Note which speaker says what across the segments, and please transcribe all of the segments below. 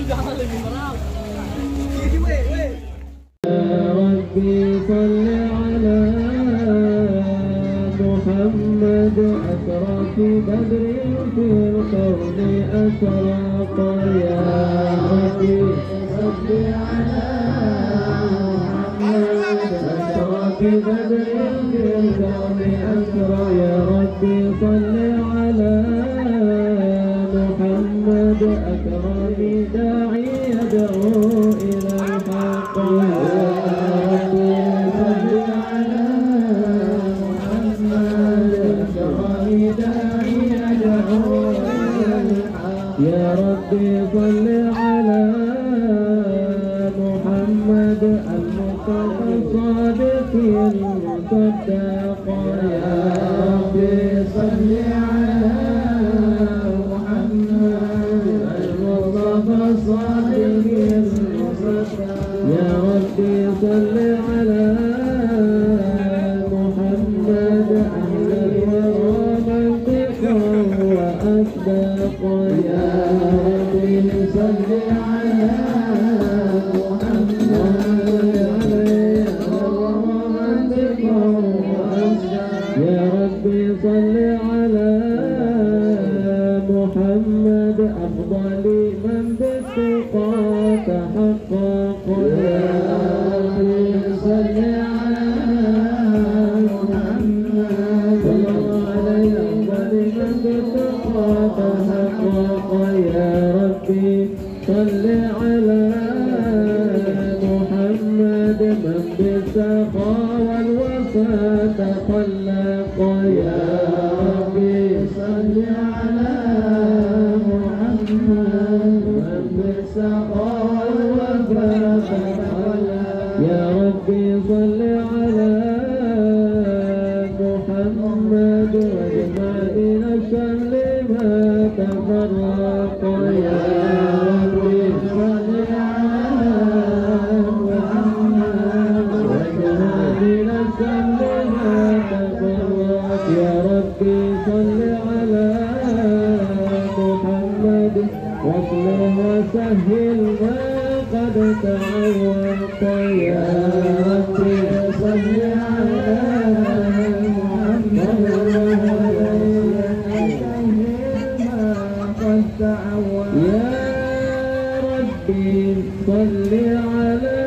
Speaker 1: Jangan lebih berat.
Speaker 2: ربي صل على محمد أشرف بدر في الكون أشرق يا ربي صل على محمد أشرف بدر في الكون أشرق يا ربي صل على محمد أكرم داعي يدعو إلى الحق يا ربي صل على محمد المصطفى الصادق المصدق يا ربي صل على محمد المصطفى الصادق المصدق يا ربي صل على محمد أهل الورى منطقا وأصدق يا ربي صل على محمد عليه منطقا وأصدق يا ربي صل على محمد أفضل من بالتقى تحقق يا ربي صل على محمد صلى الله عليه أفضل من بالتقى تحقق يا ربي صل على محمد من بالسخاء والوفاء تخلق يا ربي صل على محمد من بالسخاء والوفاء تخلق يا ربي صل على محمد واجمعين الشمل ما تفرق يا ربي صل على محمد واجمعين الشمل ما تفرق يا ربي صل على محمد واصلح وسهل ما قد تعوق يا ربي صل على محمد يا ربي صل على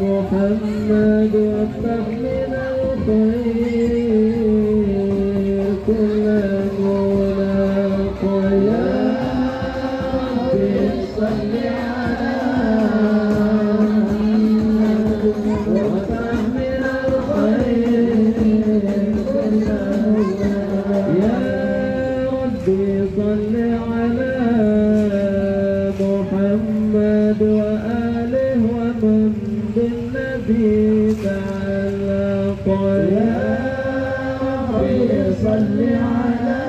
Speaker 2: محمد وافتح من الخير كل ملاق يا ربي صل على محمد وافتح من الخير كل ملاق يا ربي صل على محمد وآله ومن بالنبي تعلق يا ربي صل على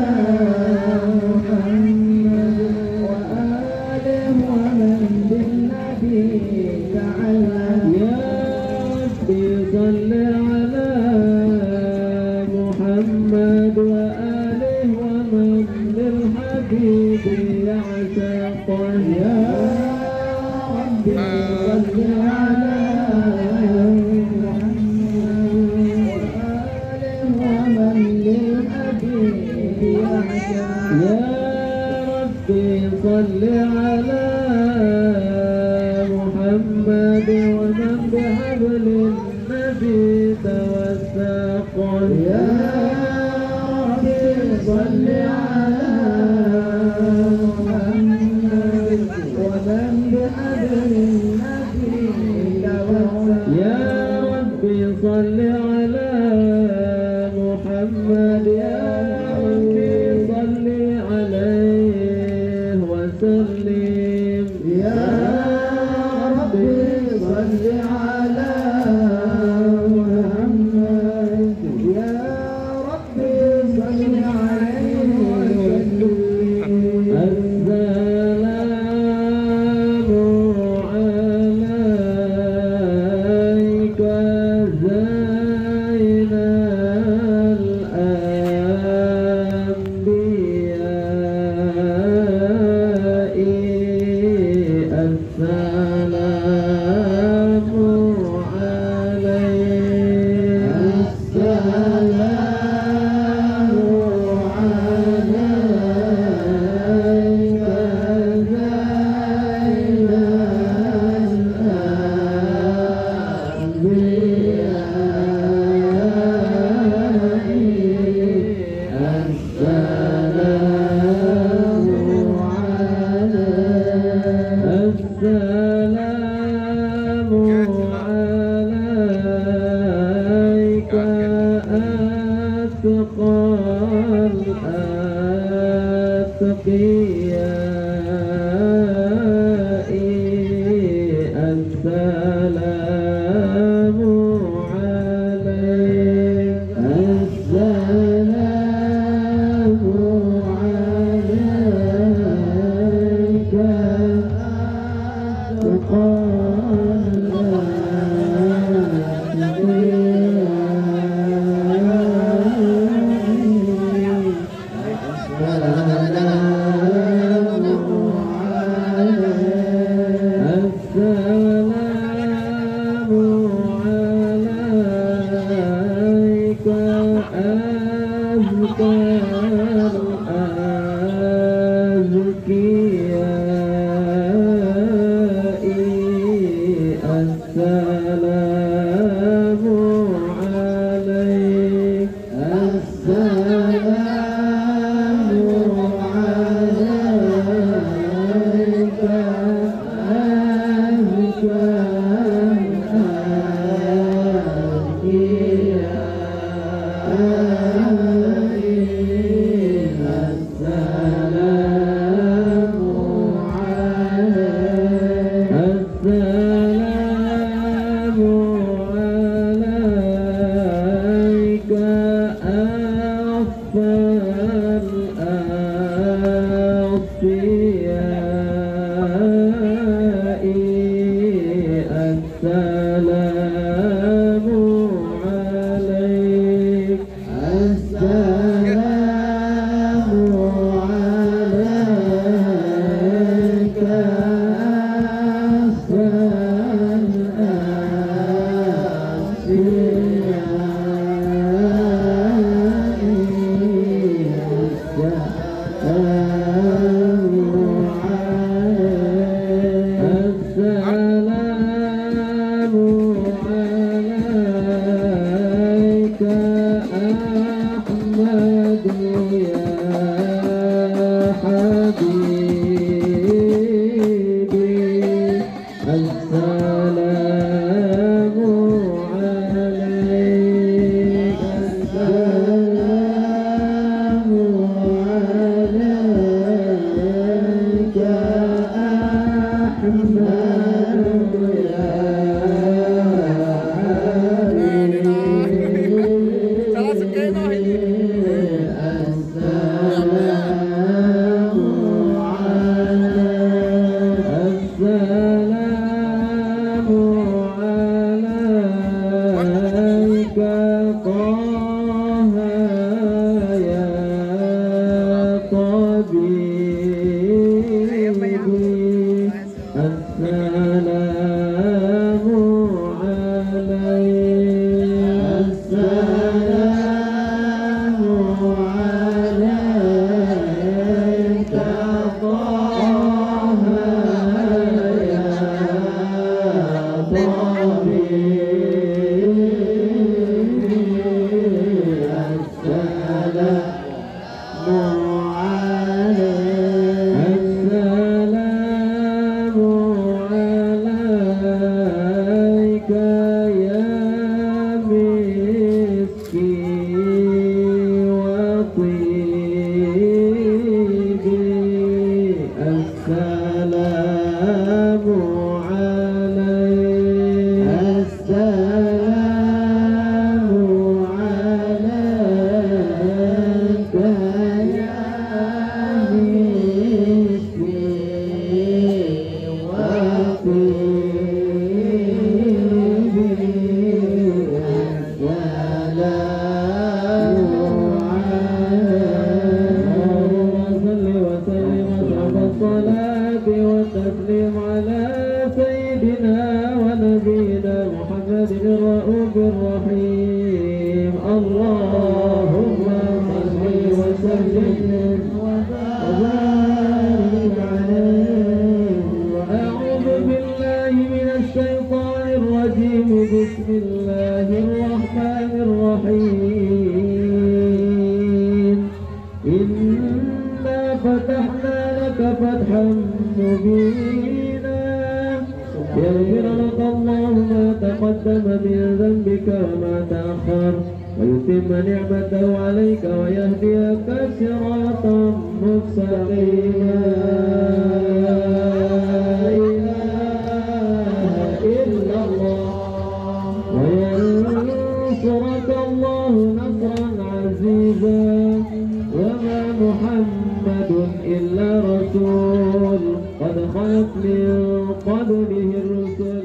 Speaker 2: محمد وآله ومن بالنبي تعلق يا ربي صل على محمد وآله ومن للحبيب يعشق يا ربي صل على محمد وآله ومن للحبيب يعشق يا ربي صل على محمد ومن بحبل النبي توثق يا ربي صل على محمد ومن بحبل النبي توثق يا ربي صل على محمد يا ربي صل عليه وسلم يا ربي صل على محمد يا الأتقياء السلام عليك السلام عليك
Speaker 3: ويتم نعمته عليك ويهديك صراطا
Speaker 2: مستقيما لا إله إلا الله وينصرك الله نصرا عزيزا وما محمد إلا رسول قد خلت من قبله الرسل